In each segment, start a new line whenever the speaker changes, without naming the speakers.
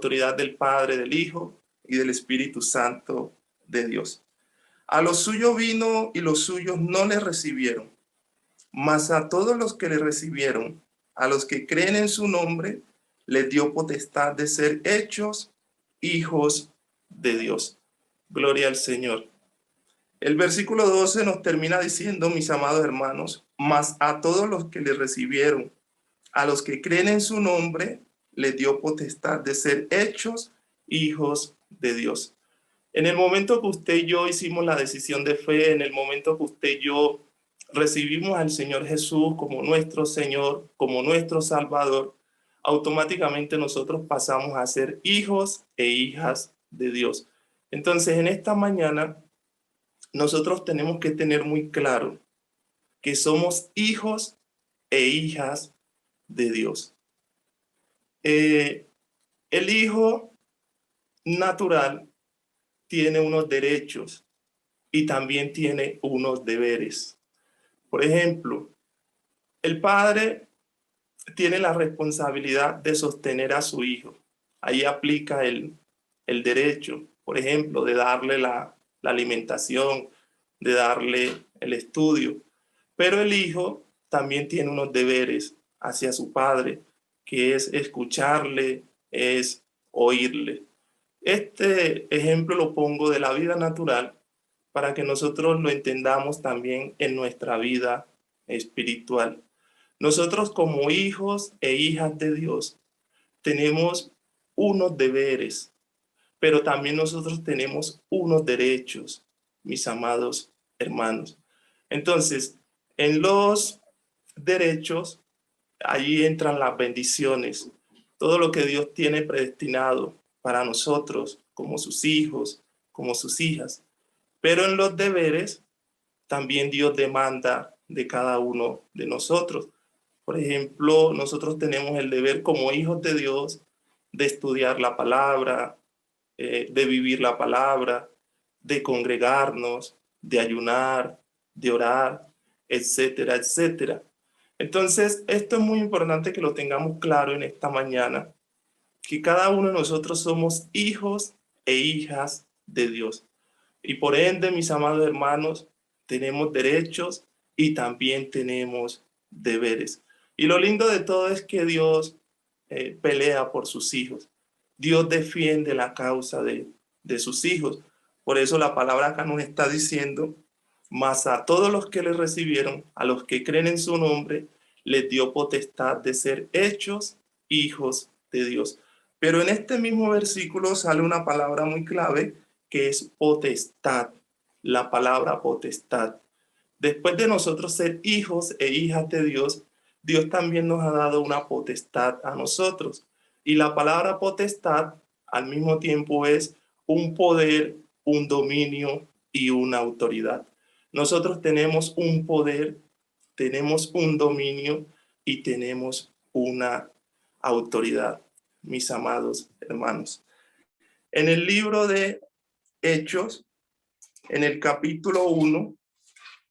autoridad del Padre, del Hijo y del Espíritu Santo de Dios. A los suyos vino y los suyos no le recibieron, mas a todos los que le recibieron, a los que creen en su nombre, les dio potestad de ser hechos hijos de Dios. Gloria al Señor. El versículo 12 nos termina diciendo, mis amados hermanos, mas a todos los que le recibieron, a los que creen en su nombre, les dio potestad de ser hechos hijos de Dios. En el momento que usted y yo hicimos la decisión de fe, en el momento que usted y yo recibimos al Señor Jesús como nuestro Señor, como nuestro Salvador, automáticamente nosotros pasamos a ser hijos e hijas de Dios. Entonces, en esta mañana, nosotros tenemos que tener muy claro que somos hijos e hijas de Dios. El hijo natural tiene unos derechos y también tiene unos deberes. Por ejemplo, el padre tiene la responsabilidad de sostener a su hijo. Ahí aplica el derecho, por ejemplo, de darle la alimentación, de darle el estudio. Pero el hijo también tiene unos deberes hacia su padre, que es escucharle, es oírle. Este ejemplo lo pongo de la vida natural para que nosotros lo entendamos también en nuestra vida espiritual. Nosotros como hijos e hijas de Dios tenemos unos deberes, pero también nosotros tenemos unos derechos, mis amados hermanos. Entonces, en los derechos, allí entran las bendiciones, todo lo que Dios tiene predestinado para nosotros, como sus hijos, como sus hijas. Pero en los deberes, también Dios demanda de cada uno de nosotros. Por ejemplo, nosotros tenemos el deber como hijos de Dios de estudiar la palabra, de vivir la palabra, de congregarnos, de ayunar, de orar, etcétera, etcétera. Entonces, esto es muy importante que lo tengamos claro en esta mañana, que cada uno de nosotros somos hijos e hijas de Dios. Y por ende, mis amados hermanos, tenemos derechos y también tenemos deberes. Y lo lindo de todo es que Dios pelea por sus hijos. Dios defiende la causa de sus hijos. Por eso la palabra acá nos está diciendo, mas a todos los que le recibieron, a los que creen en su nombre, les dio potestad de ser hechos hijos de Dios. Pero en este mismo versículo sale una palabra muy clave que es potestad, la palabra potestad. Después de nosotros ser hijos e hijas de Dios, Dios también nos ha dado una potestad a nosotros. Y la palabra potestad al mismo tiempo es un poder, un dominio y una autoridad. Nosotros tenemos un poder, tenemos un dominio y tenemos una autoridad, mis amados hermanos. En el libro de Hechos, en el capítulo 1,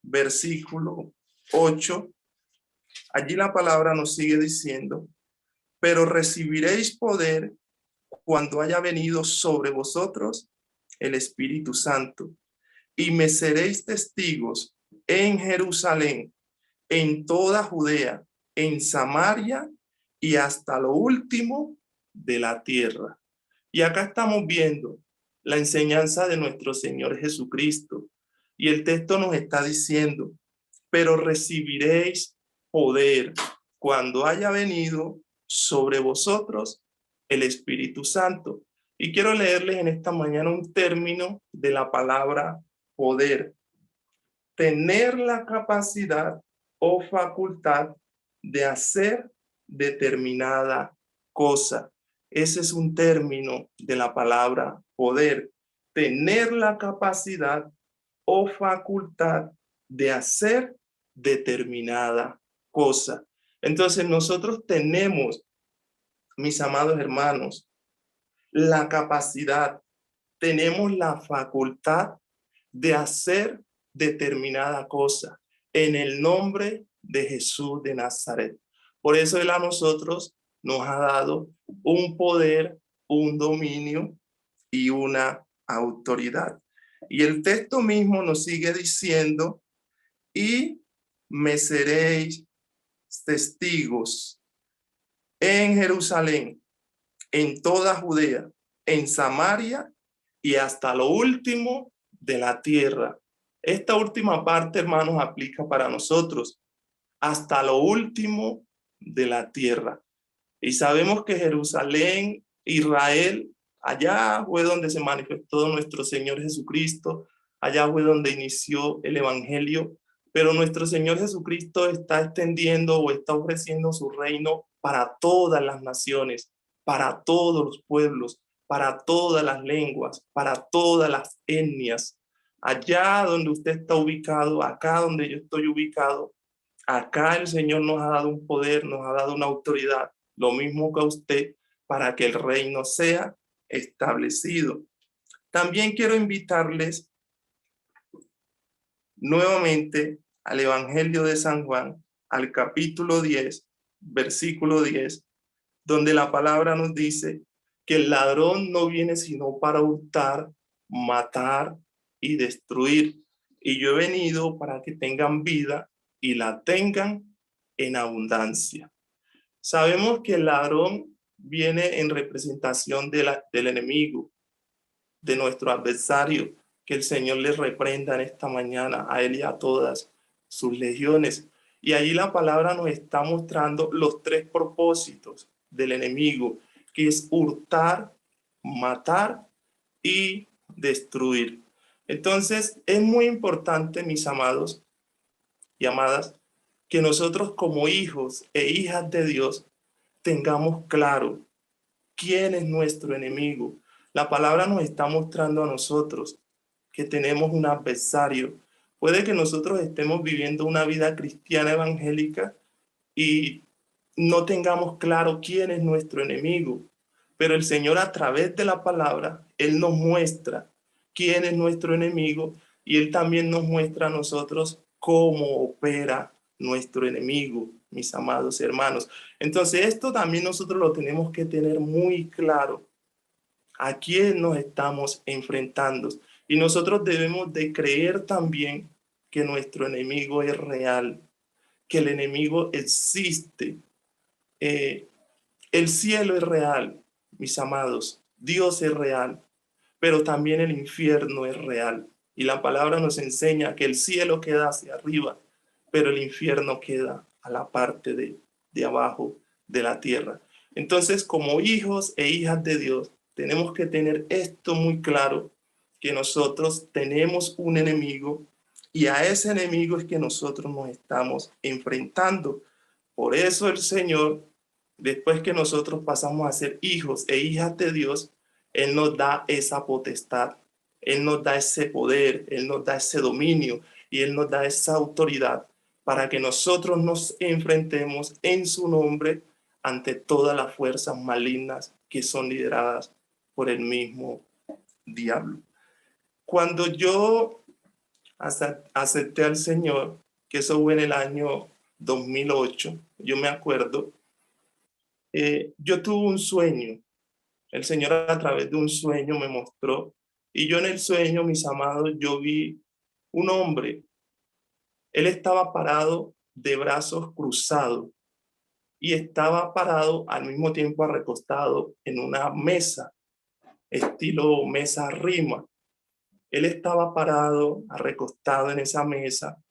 versículo 8, allí la palabra nos sigue diciendo, pero recibiréis poder cuando haya venido sobre vosotros el Espíritu Santo, y me seréis testigos en Jerusalén, en toda Judea, en Samaria y hasta lo último de la tierra. Y acá estamos viendo la enseñanza de nuestro Señor Jesucristo. Y el texto nos está diciendo, pero recibiréis poder cuando haya venido sobre vosotros el Espíritu Santo. Y quiero leerles en esta mañana un término de la palabra poder. Tener la capacidad o facultad de hacer determinada cosa. Ese es un término de la palabra poder. Tener la capacidad o facultad de hacer determinada cosa. Entonces nosotros tenemos, mis amados hermanos, la capacidad, tenemos la facultad de hacer determinada cosa en el nombre de Jesús de Nazaret. Por eso Él a nosotros nos ha dado un poder un dominio y una autoridad. Y el texto mismo nos sigue diciendo, y me seréis testigos en Jerusalén, en toda Judea, en Samaria y hasta lo último de la tierra. Esta última parte, hermanos, aplica para nosotros, hasta lo último de la tierra. Y sabemos que Jerusalén, Israel, allá fue donde se manifestó nuestro Señor Jesucristo, allá fue donde inició el Evangelio, pero nuestro Señor Jesucristo está extendiendo o está ofreciendo su reino para todas las naciones, para todos los pueblos, para todas las lenguas, para todas las etnias. Allá donde usted está ubicado, acá donde yo estoy ubicado, acá el Señor nos ha dado un poder, nos ha dado una autoridad, lo mismo que a usted, para que el reino sea establecido. También quiero invitarles nuevamente al Evangelio de San Juan, al capítulo 10, versículo 10, donde la palabra nos dice que el ladrón no viene sino para hurtar, matar y destruir. Y yo he venido para que tengan vida y la tengan en abundancia. Sabemos que el ladrón viene en representación del enemigo, de nuestro adversario, que el Señor les reprenda en esta mañana a él y a todas sus legiones. Y allí la palabra nos está mostrando los tres propósitos del enemigo, que es hurtar, matar y destruir. Entonces, es muy importante, mis amados y amadas, que nosotros como hijos e hijas de Dios tengamos claro quién es nuestro enemigo. La palabra nos está mostrando a nosotros que tenemos un adversario. Puede que nosotros estemos viviendo una vida cristiana evangélica y no tengamos claro quién es nuestro enemigo, pero el Señor a través de la palabra, Él nos muestra quién es nuestro enemigo y Él también nos muestra a nosotros cómo opera nuestro enemigo, mis amados hermanos. Entonces esto también nosotros lo tenemos que tener muy claro, a quién nos estamos enfrentando. Y nosotros debemos de creer también que nuestro enemigo es real, que el enemigo existe. Eh, el cielo es real, mis amados, Dios es real, pero también el infierno es real. Y la palabra nos enseña que el cielo queda hacia arriba, pero el infierno queda a la parte de abajo de la tierra. Entonces, como hijos e hijas de Dios, tenemos que tener esto muy claro, que nosotros tenemos un enemigo y a ese enemigo es que nosotros nos estamos enfrentando. Por eso el Señor, después que nosotros pasamos a ser hijos e hijas de Dios, Él nos da esa potestad, Él nos da ese poder, Él nos da ese dominio y Él nos da esa autoridad para que nosotros nos enfrentemos en su nombre ante todas las fuerzas malignas que son lideradas por el mismo diablo. Cuando yo acepté al Señor, que eso fue en el año 2008, yo me acuerdo, yo tuve un sueño. El Señor a través de un sueño me mostró, y yo en el sueño, mis amados, yo vi un hombre. Él estaba parado de brazos cruzados y estaba parado al mismo tiempo recostado en una mesa, estilo mesa rima. Él estaba parado, recostado en esa mesa,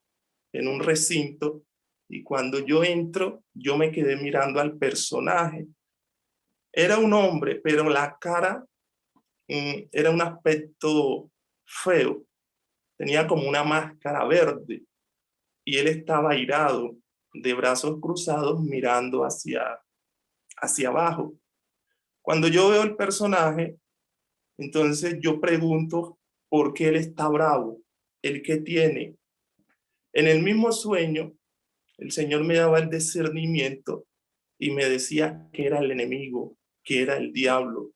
en un recinto, y cuando yo entro, yo me quedé mirando al personaje. Era un hombre, pero la cara era un aspecto feo, tenía como una máscara verde y él estaba airado, de brazos cruzados, mirando hacia abajo. Cuando yo veo el personaje, entonces yo pregunto por qué él está bravo, el que tiene. En el mismo sueño, el Señor me daba el discernimiento y me decía que era el enemigo, que era el diablo,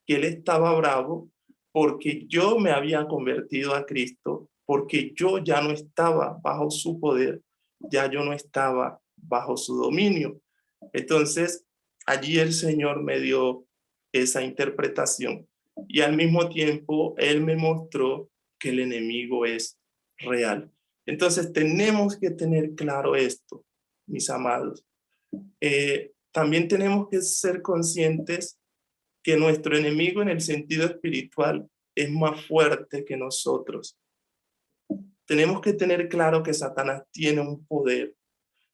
que él estaba bravo porque yo me había convertido a Cristo, porque yo ya no estaba bajo su poder, ya yo no estaba bajo su dominio. Entonces, allí el Señor me dio esa interpretación. Y al mismo tiempo, Él me mostró que el enemigo es real. Entonces, tenemos que tener claro esto, mis amados. También tenemos que ser conscientes que nuestro enemigo en el sentido espiritual es más fuerte que nosotros. Tenemos que tener claro que Satanás tiene un poder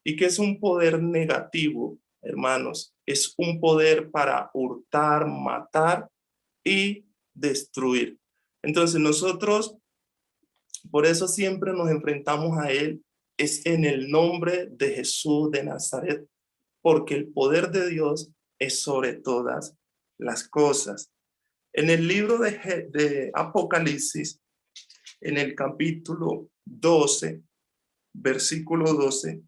y que es un poder negativo, hermanos. Es un poder para hurtar, matar y destruir. Entonces nosotros, por eso siempre nos enfrentamos a él, es en el nombre de Jesús de Nazaret, porque el poder de Dios es sobre todas las cosas. En el libro de Apocalipsis, en el capítulo 12, versículo 12,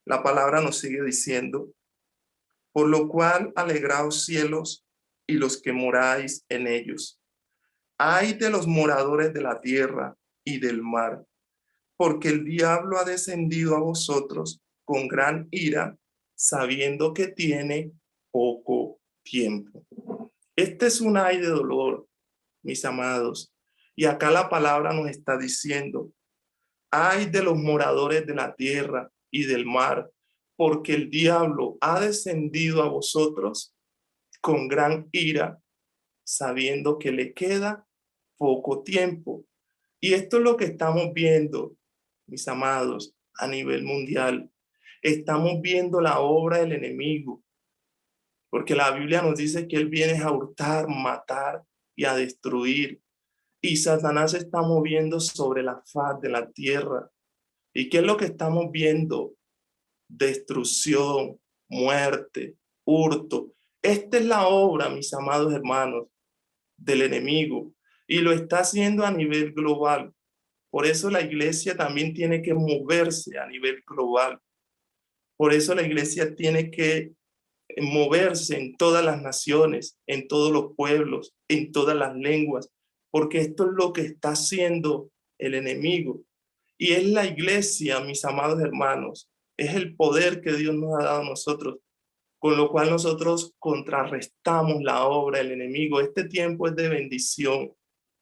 la palabra nos sigue diciendo: por lo cual alegraos cielos y los que moráis en ellos. Ay de los moradores de la tierra y del mar, porque el diablo ha descendido a vosotros con gran ira, sabiendo que tiene poco tiempo. Este es un ay de dolor, mis amados. Y acá la palabra nos está diciendo: ay de los moradores de la tierra y del mar, porque el diablo ha descendido a vosotros con gran ira, sabiendo que le queda poco tiempo. Y esto es lo que estamos viendo, mis amados, a nivel mundial. Estamos viendo la obra del enemigo, porque la Biblia nos dice que él viene a hurtar, matar y a destruir. Y Satanás se está moviendo sobre la faz de la tierra. ¿Y qué es lo que estamos viendo? Destrucción, muerte, hurto. Esta es la obra, mis amados hermanos, del enemigo, y lo está haciendo a nivel global. Por eso la iglesia también tiene que moverse a nivel global. Por eso la iglesia tiene que moverse en todas las naciones, en todos los pueblos, en todas las lenguas, porque esto es lo que está haciendo el enemigo. Y es la iglesia, mis amados hermanos, es el poder que Dios nos ha dado a nosotros, con lo cual nosotros contrarrestamos la obra del enemigo. Este tiempo es de bendición,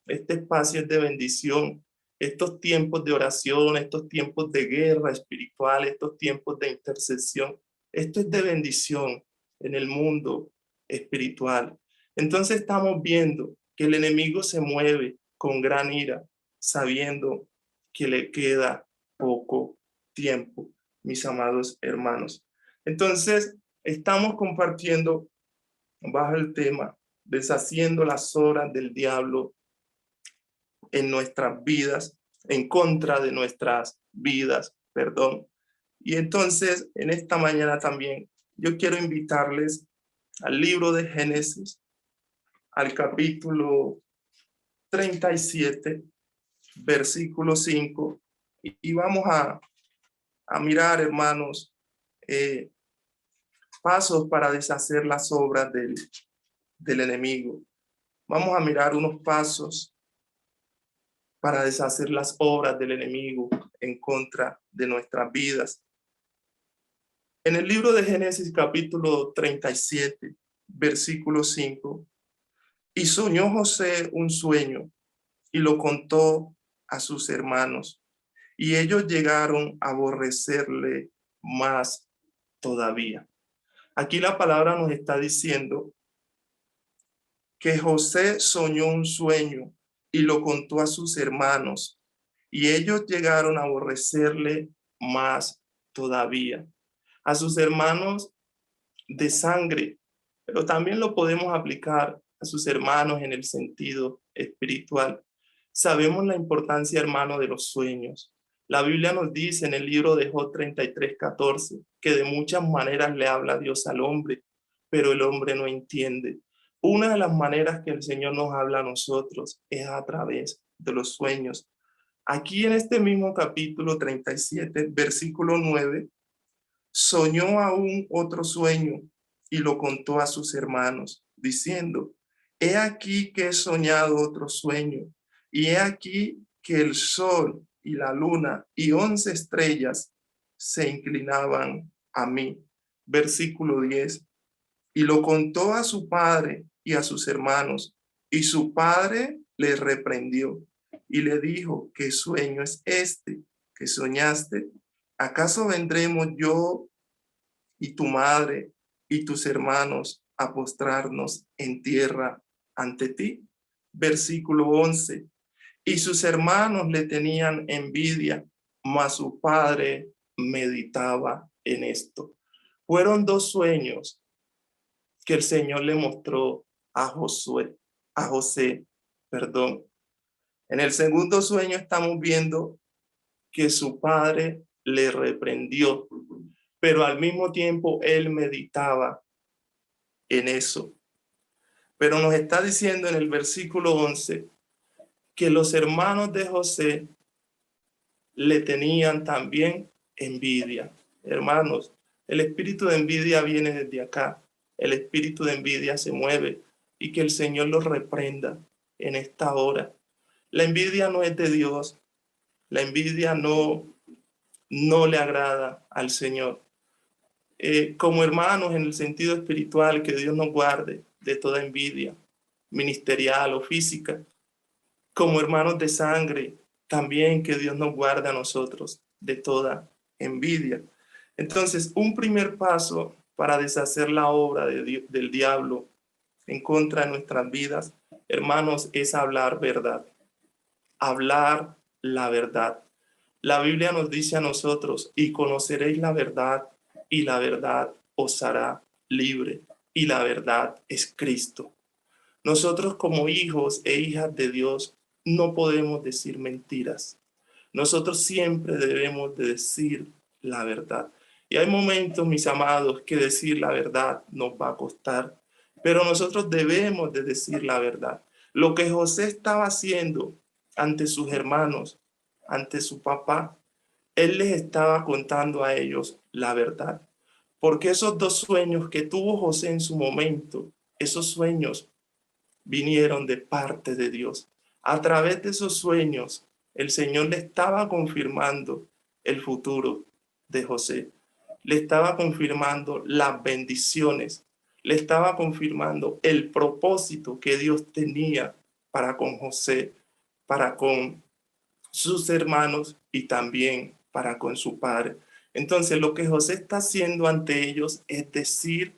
este espacio es de bendición, estos tiempos de oración, estos tiempos de guerra espiritual, estos tiempos de intercesión, esto es de bendición en el mundo espiritual. Entonces estamos viendo que el enemigo se mueve con gran ira, sabiendo que le queda poco tiempo, mis amados hermanos. Entonces, estamos compartiendo bajo el tema deshaciendo las obras del diablo en nuestras vidas, en contra de nuestras vidas, perdón. Y entonces, en esta mañana también, yo quiero invitarles al libro de Génesis, al capítulo 37, versículo 5, y vamos a mirar, hermanos, pasos para deshacer las obras del enemigo. Vamos a mirar unos pasos para deshacer las obras del enemigo en contra de nuestras vidas. En el libro de Génesis capítulo 37, versículo 5, y soñó José un sueño y lo contó a sus hermanos, y ellos llegaron a aborrecerle más todavía. Aquí la palabra nos está diciendo que José soñó un sueño y lo contó a sus hermanos, y ellos llegaron a aborrecerle más todavía. A sus hermanos de sangre, pero también lo podemos aplicar a sus hermanos en el sentido espiritual. Sabemos la importancia, hermano, de los sueños. La Biblia nos dice en el libro de Job 33:14 que de muchas maneras le habla Dios al hombre, pero el hombre no entiende. Una de las maneras que el Señor nos habla a nosotros es a través de los sueños. Aquí en este mismo capítulo 37, versículo 9, soñó aún otro sueño y lo contó a sus hermanos, diciendo: he aquí que he soñado otro sueño, y he aquí que el sol y la luna y 11 estrellas se inclinaban a mí. Versículo 10. y lo contó a su padre y a sus hermanos. Y su padre le reprendió y le dijo: ¿qué sueño es este que soñaste? ¿Acaso vendremos yo y tu madre y tus hermanos a postrarnos en tierra ante ti? Versículo 11. Y sus hermanos le tenían envidia, mas su padre meditaba en esto. Fueron dos sueños que el Señor le mostró a José, perdón. En el segundo sueño estamos viendo que su padre le reprendió, pero al mismo tiempo él meditaba en eso. Pero nos está diciendo en el versículo 11 que los hermanos de José le tenían también envidia. Hermanos, el espíritu de envidia viene desde acá. El espíritu de envidia se mueve y que el Señor los reprenda en esta hora. La envidia no es de Dios. La envidia no le agrada al Señor. Como hermanos en el sentido espiritual, que Dios nos guarde de toda envidia ministerial o física. Como hermanos de sangre, también que Dios nos guarde a nosotros de toda envidia. Entonces, un primer paso para deshacer la obra del diablo en contra de nuestras vidas, hermanos, es hablar verdad. Hablar la verdad. La Biblia nos dice a nosotros: y conoceréis la verdad, y la verdad os hará libre, y la verdad es Cristo. Nosotros como hijos e hijas de Dios no podemos decir mentiras. Nosotros siempre debemos de decir la verdad. Y hay momentos, mis amados, que decir la verdad nos va a costar, pero nosotros debemos de decir la verdad. Lo que José estaba haciendo ante sus hermanos, ante su papá, él les estaba contando a ellos la verdad. Porque esos dos sueños que tuvo José en su momento, esos sueños vinieron de parte de Dios. A través de esos sueños, el Señor le estaba confirmando el futuro de José. Le estaba confirmando las bendiciones. Le estaba confirmando el propósito que Dios tenía para con José, para con sus hermanos y también para con su padre. Entonces, lo que José está haciendo ante ellos es decir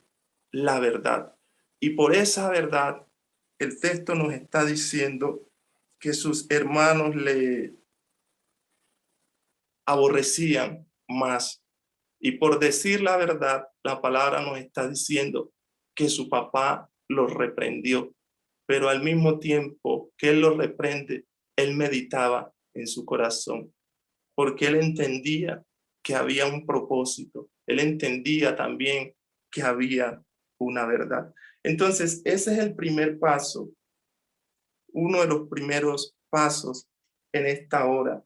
la verdad. Y por esa verdad, el texto nos está diciendo que sus hermanos le aborrecían más. Y por decir la verdad, la palabra nos está diciendo que su papá los reprendió, pero al mismo tiempo que él los reprende, él meditaba en su corazón, porque él entendía que había un propósito, él entendía también que había una verdad. Entonces, ese es el primer paso, uno de los primeros pasos en esta hora.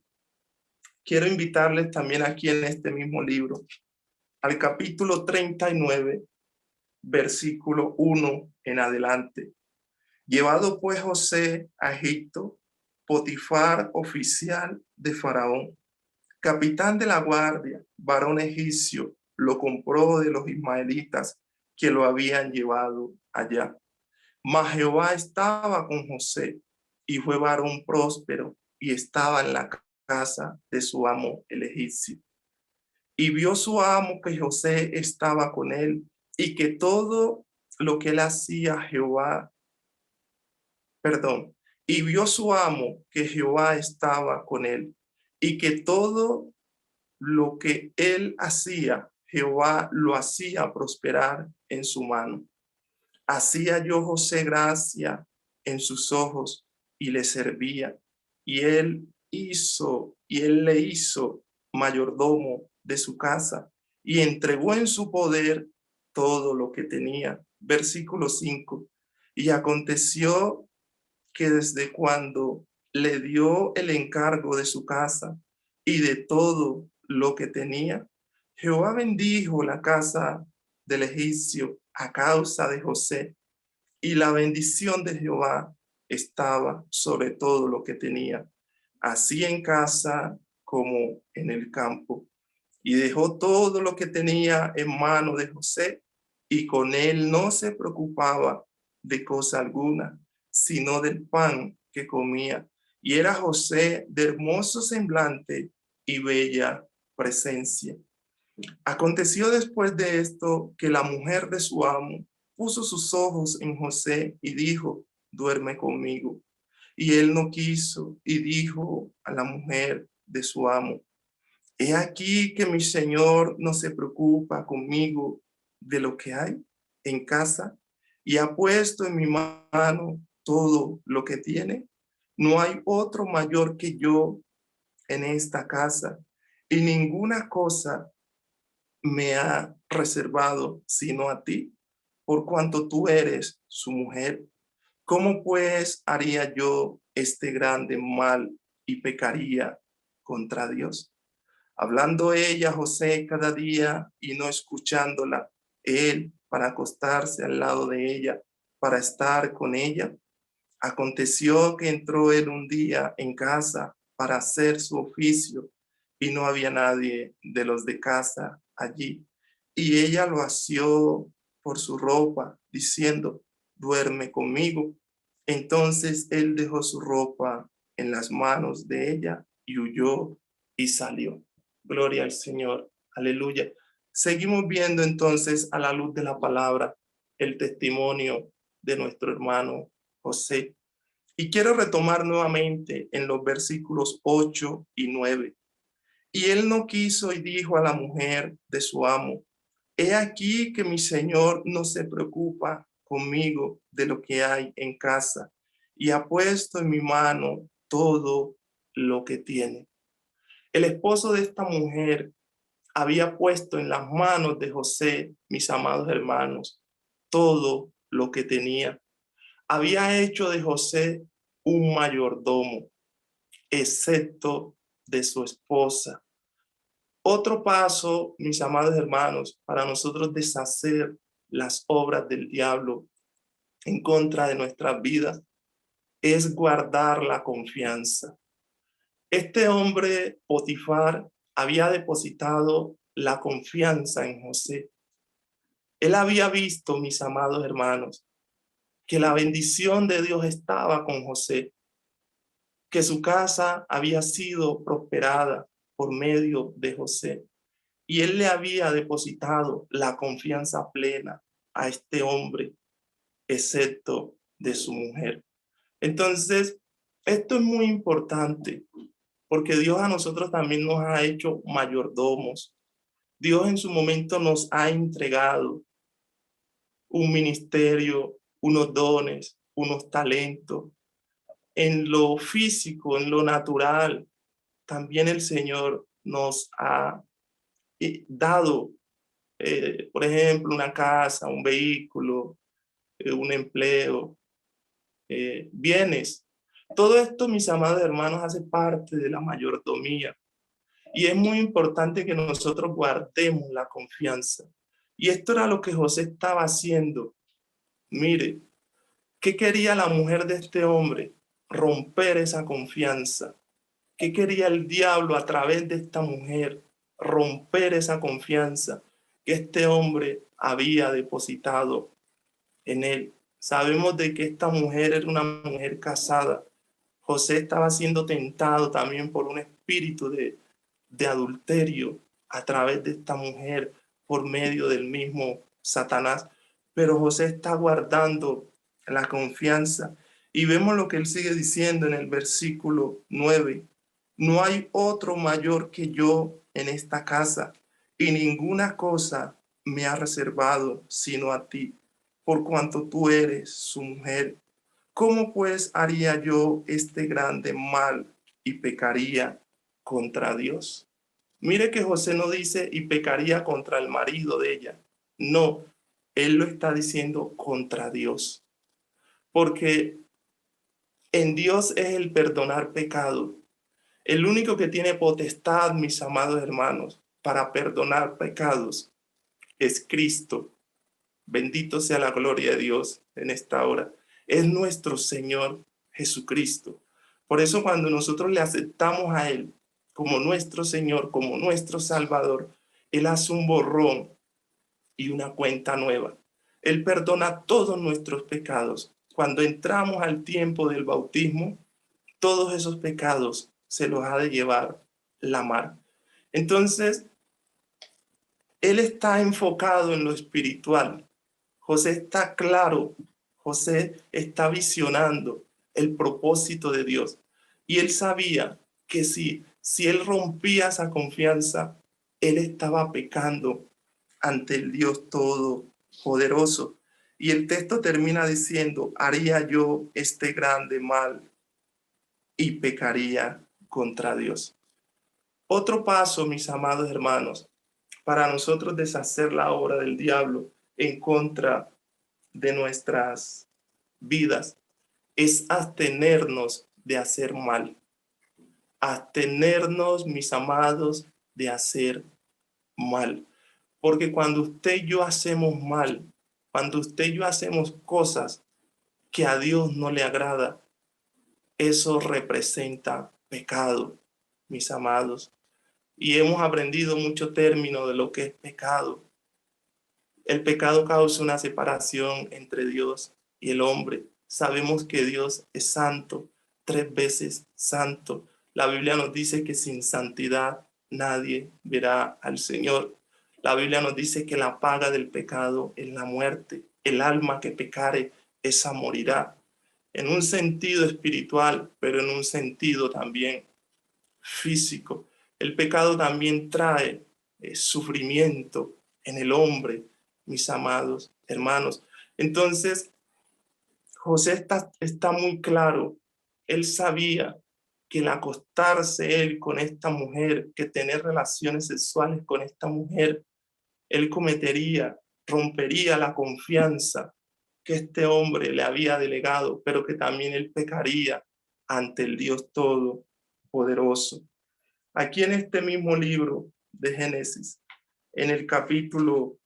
Quiero invitarles también aquí en este mismo libro al capítulo 39, versículo 1 en adelante. Llevado pues José a Egipto, Potifar, oficial de Faraón, capitán de la guardia, varón egipcio, lo compró de los ismaelitas que lo habían llevado allá. Mas Jehová estaba con José, y fue varón próspero, y estaba en la casa de su amo el egipcio. Y vio su amo que José estaba con él, y que todo lo que él hacía y vio su amo que Jehová estaba con él, y que todo lo que él hacía, Jehová lo hacía prosperar en su mano. Hacía yo José gracia en sus ojos y le servía, y él le hizo mayordomo de su casa y entregó en su poder todo lo que tenía. Versículo 5. Y aconteció que desde cuando le dio el encargo de su casa y de todo lo que tenía, Jehová bendijo la casa del egipcio a causa de José, y la bendición de Jehová estaba sobre todo lo que tenía, así en casa como en el campo. Y dejó todo lo que tenía en mano de José, y con él no se preocupaba de cosa alguna, sino del pan que comía. Y era José de hermoso semblante y bella presencia. Aconteció después de esto que la mujer de su amo puso sus ojos en José y dijo, duerme conmigo. Y él no quiso y dijo a la mujer de su amo, he aquí que mi señor no se preocupa conmigo de lo que hay en casa y ha puesto en mi mano todo lo que tiene. No hay otro mayor que yo en esta casa y ninguna cosa me ha reservado sino a ti, por cuanto tú eres su mujer. ¿Cómo pues haría yo este grande mal y pecaría contra Dios? Hablando ella a José cada día y no escuchándola, él para acostarse al lado de ella, para estar con ella. Aconteció que entró él un día en casa para hacer su oficio y no había nadie de los de casa allí. Y ella lo asió por su ropa, diciendo, duerme conmigo. Entonces él dejó su ropa en las manos de ella y huyó y salió. Gloria al Señor. Aleluya. Seguimos viendo entonces a la luz de la palabra el testimonio de nuestro hermano José. Y quiero retomar nuevamente en los versículos 8 y 9. Y él no quiso y dijo a la mujer de su amo, he aquí que mi señor no se preocupa conmigo de lo que hay en casa y ha puesto en mi mano todo lo que tiene. El esposo de esta mujer había puesto en las manos de José, mis amados hermanos, todo lo que tenía. Había hecho de José un mayordomo, excepto de su esposa. Otro paso, mis amados hermanos, para nosotros deshacer las obras del diablo en contra de nuestras vidas es guardar la confianza. Este hombre, Potifar, había depositado la confianza en José. Él había visto, mis amados hermanos, que la bendición de Dios estaba con José, que su casa había sido prosperada por medio de José. Y él le había depositado la confianza plena a este hombre, excepto de su mujer. Entonces, esto es muy importante porque Dios a nosotros también nos ha hecho mayordomos. Dios en su momento nos ha entregado un ministerio, unos dones, unos talentos. En lo físico, en lo natural, también el Señor nos ha dado, por ejemplo, una casa, un vehículo, un empleo, bienes. Todo esto, mis amados hermanos, hace parte de la mayordomía. Y es muy importante que nosotros guardemos la confianza. Y esto era lo que José estaba haciendo. Mire, ¿qué quería la mujer de este hombre? Romper esa confianza. ¿Qué quería el diablo a través de esta mujer? Romper esa confianza que este hombre había depositado en él. Sabemos de que esta mujer era una mujer casada. José estaba siendo tentado también por un espíritu de adulterio a través de esta mujer por medio del mismo Satanás. Pero José está guardando la confianza. Y vemos lo que él sigue diciendo en el versículo 9. No hay otro mayor que yo en esta casa, y ninguna cosa me ha reservado sino a ti, por cuanto tú eres su mujer. ¿Cómo pues haría yo este grande mal y pecaría contra Dios? Mire que José no dice y pecaría contra el marido de ella. No, él lo está diciendo contra Dios. Porque en Dios es el perdonar pecado. El único que tiene potestad, mis amados hermanos, para perdonar pecados es Cristo. Bendito sea la gloria de Dios en esta hora. Es nuestro Señor Jesucristo. Por eso cuando nosotros le aceptamos a Él como nuestro Señor, como nuestro Salvador, Él hace un borrón y una cuenta nueva. Él perdona todos nuestros pecados. Cuando entramos al tiempo del bautismo, todos esos pecados se los ha de llevar la mar. Entonces, él está enfocado en lo espiritual. José está claro, José está visionando el propósito de Dios. Y él sabía que si él rompía esa confianza, él estaba pecando ante el Dios Todopoderoso. Y el texto termina diciendo, haría yo este grande mal y pecaría contra Dios. Otro paso, mis amados hermanos, para nosotros deshacer la obra del diablo en contra de nuestras vidas es abstenernos de hacer mal. Abstenernos, mis amados, de hacer mal. Porque cuando usted y yo hacemos mal, cuando usted y yo hacemos cosas que a Dios no le agrada, eso representa pecado, mis amados. Y hemos aprendido mucho término de lo que es pecado. El pecado causa una separación entre Dios y el hombre. Sabemos que Dios es santo, 3 veces santo. La Biblia nos dice que sin santidad nadie verá al Señor. La Biblia nos dice que la paga del pecado es la muerte. El alma que pecare, esa morirá. En un sentido espiritual, pero en un sentido también físico. El pecado también trae sufrimiento en el hombre, mis amados hermanos. Entonces, José está muy claro. Él sabía que el acostarse él con esta mujer, que tener relaciones sexuales con esta mujer, él cometería, rompería la confianza que este hombre le había delegado, pero que también él pecaría ante el Dios Todopoderoso. Aquí en este mismo libro de Génesis, en el capítulo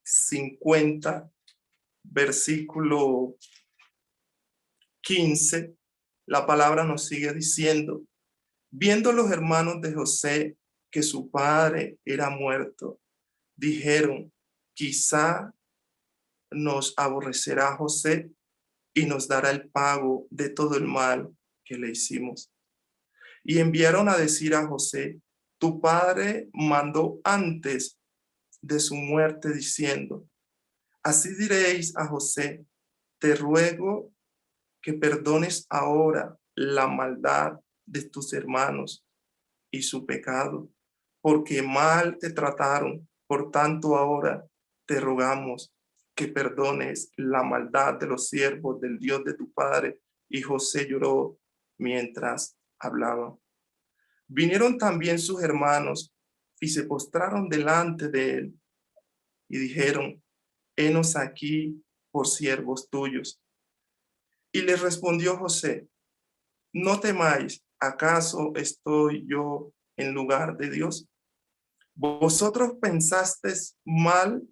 50, versículo 15, la palabra nos sigue diciendo, viendo los hermanos de José que su padre era muerto, dijeron, quizá nos aborrecerá José y nos dará el pago de todo el mal que le hicimos. Y enviaron a decir a José, tu padre mandó antes de su muerte diciendo, así diréis a José, te ruego que perdones ahora la maldad de tus hermanos y su pecado, porque mal te trataron. Por tanto, ahora te rogamos que perdones la maldad de los siervos del Dios de tu padre. Y José lloró mientras hablaba. Vinieron también sus hermanos y se postraron delante de él y dijeron, henos aquí por siervos tuyos. Y les respondió José, no temáis, ¿acaso estoy yo en lugar de Dios? Vosotros pensasteis mal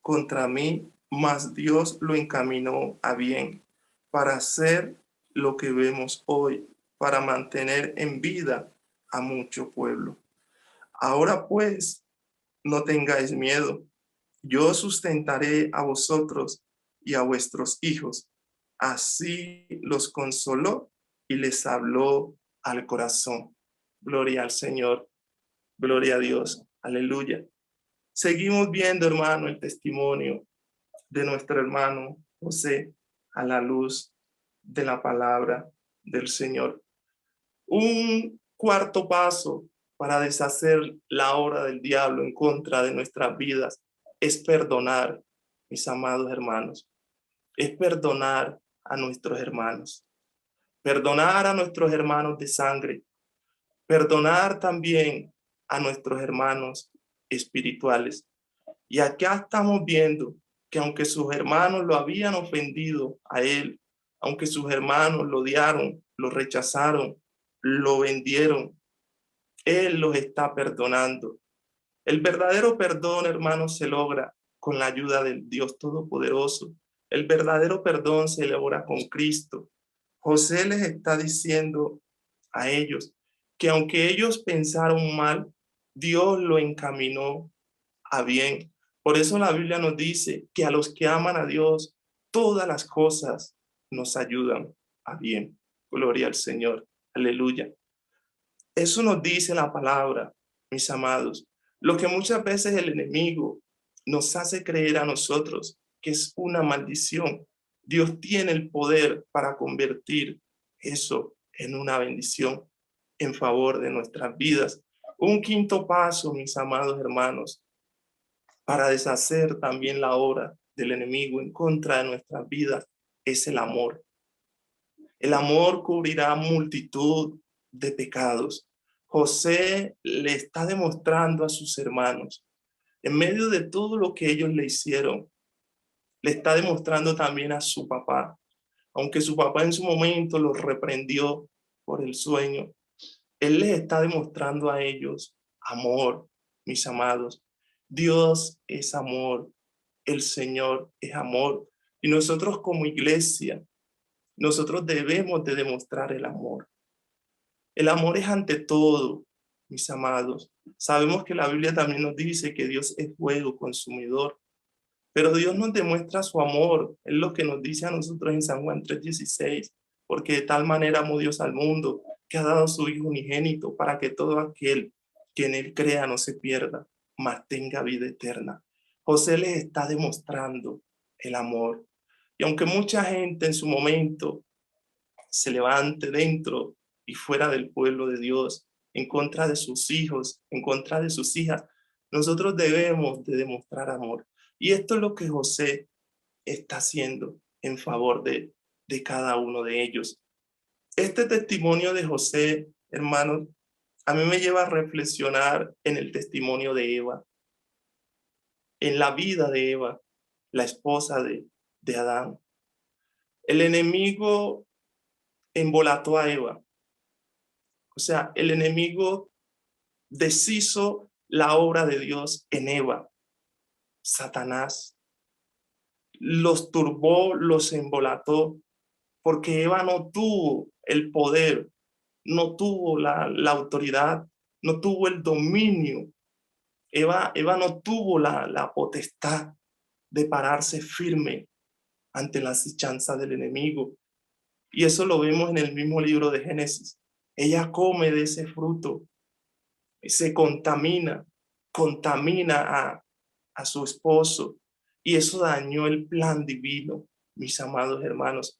contra mí, mas Dios lo encaminó a bien para hacer lo que vemos hoy, para mantener en vida a mucho pueblo. Ahora pues, no tengáis miedo. Yo sustentaré a vosotros y a vuestros hijos. Así los consoló y les habló al corazón. Gloria al Señor, gloria a Dios. Aleluya. Seguimos viendo, hermano, el testimonio de nuestro hermano José a la luz de la palabra del Señor. Un cuarto paso para deshacer la obra del diablo en contra de nuestras vidas es perdonar, mis amados hermanos. Es perdonar a nuestros hermanos. Perdonar a nuestros hermanos de sangre. Perdonar también a nuestros hermanos espirituales. Y acá estamos viendo que aunque sus hermanos lo habían ofendido a él, aunque sus hermanos lo odiaron, lo rechazaron, lo vendieron, él los está perdonando. El verdadero perdón, hermanos, se logra con la ayuda del Dios Todopoderoso. El verdadero perdón se logra con Cristo. José les está diciendo a ellos que aunque ellos pensaron mal, Dios lo encaminó a bien. Por eso la Biblia nos dice que a los que aman a Dios, todas las cosas nos ayudan a bien. Gloria al Señor. Aleluya. Eso nos dice la palabra, mis amados. Lo que muchas veces el enemigo nos hace creer a nosotros que es una maldición. Dios tiene el poder para convertir eso en una bendición en favor de nuestras vidas. Un quinto paso, mis amados hermanos, para deshacer también la obra del enemigo en contra de nuestras vidas es el amor. El amor cubrirá multitud de pecados. José le está demostrando a sus hermanos, en medio de todo lo que ellos le hicieron, le está demostrando también a su papá, aunque su papá en su momento los reprendió por el sueño, él les está demostrando a ellos amor, mis amados. Dios es amor, el Señor es amor. Y nosotros como iglesia, nosotros debemos de demostrar el amor. El amor es ante todo, mis amados. Sabemos que la Biblia también nos dice que Dios es fuego consumidor, pero Dios nos demuestra su amor. Es lo que nos dice a nosotros en San Juan 3:16, porque de tal manera amó Dios al mundo, que ha dado a su Hijo unigénito, para que todo aquel que en él crea no se pierda, mas tenga vida eterna. José les está demostrando el amor. Y aunque mucha gente en su momento se levante dentro y fuera del pueblo de Dios, en contra de sus hijos, en contra de sus hijas, nosotros debemos de demostrar amor. Y esto es lo que José está haciendo en favor de cada uno de ellos. Este testimonio de José, hermanos, a mí me lleva a reflexionar en el testimonio de Eva, en la vida de Eva, la esposa de Adán. El enemigo embolató a Eva. O sea, el enemigo deshizo la obra de Dios en Eva. Satanás los turbó, los embolató, porque Eva no tuvo el poder, no tuvo la autoridad, no tuvo el dominio. Eva no tuvo la potestad de pararse firme ante la acechanza del enemigo. Y eso lo vemos en el mismo libro de Génesis. Ella come de ese fruto, se contamina a su esposo, y eso dañó el plan divino, mis amados hermanos.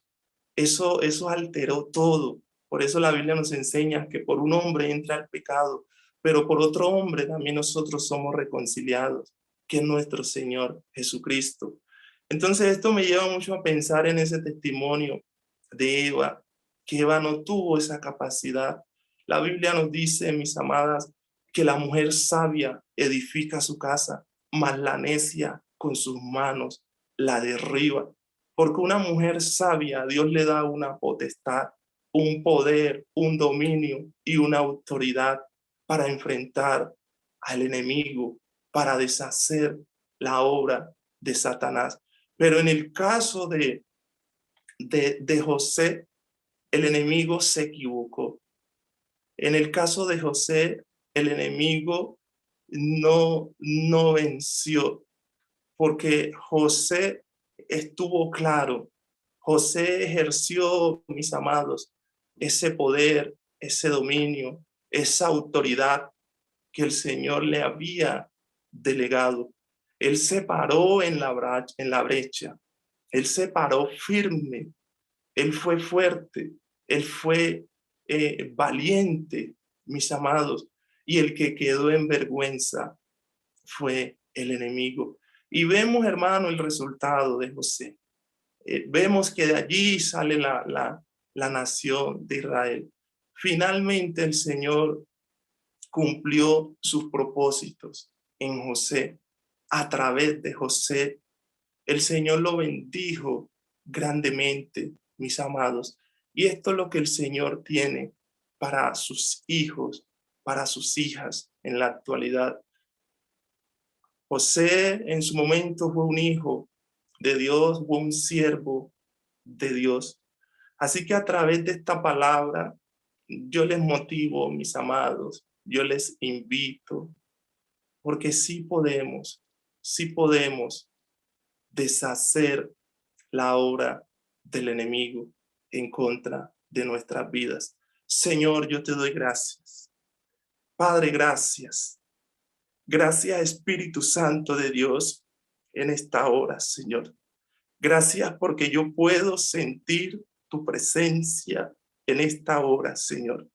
Eso alteró todo. Por eso la Biblia nos enseña que por un hombre entra el pecado, pero por otro hombre también nosotros somos reconciliados, que es nuestro Señor Jesucristo. Entonces esto me lleva mucho a pensar en ese testimonio de Eva, que Eva no tuvo esa capacidad. La Biblia nos dice, mis amadas, que la mujer sabia edifica su casa, mas la necia con sus manos la derriba. Porque una mujer sabia, Dios le da una potestad, un poder, un dominio y una autoridad para enfrentar al enemigo, para deshacer la obra de Satanás. Pero en el caso de José, el enemigo se equivocó. En el caso de José, el enemigo no venció, porque José estuvo claro. José ejerció, mis amados, ese poder, ese dominio, esa autoridad que el Señor le había delegado. Él se paró en la brecha, él se paró firme, él fue fuerte, él fue valiente, mis amados, y el que quedó en vergüenza fue el enemigo. Y vemos, hermano, el resultado de José. Vemos que de allí sale la nación de Israel. Finalmente el Señor cumplió sus propósitos en José. A través de José, el Señor lo bendijo grandemente, mis amados. Y esto es lo que el Señor tiene para sus hijos, para sus hijas en la actualidad. José en su momento fue un hijo de Dios, fue un siervo de Dios. Así que a través de esta palabra, yo les motivo, mis amados, yo les invito, porque sí podemos deshacer la obra del enemigo en contra de nuestras vidas. Señor, yo te doy gracias. Padre, gracias. Gracias, Espíritu Santo de Dios, en esta hora, Señor. Gracias porque yo puedo sentir tu presencia en esta hora, Señor.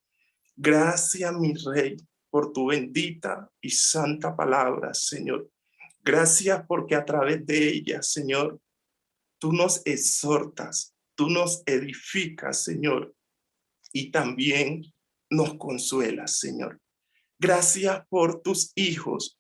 Gracias, mi Rey, por tu bendita y santa palabra, Señor. Gracias porque a través de ella, Señor, tú nos exhortas, tú nos edificas, Señor, y también nos consuelas, Señor. Gracias por tus hijos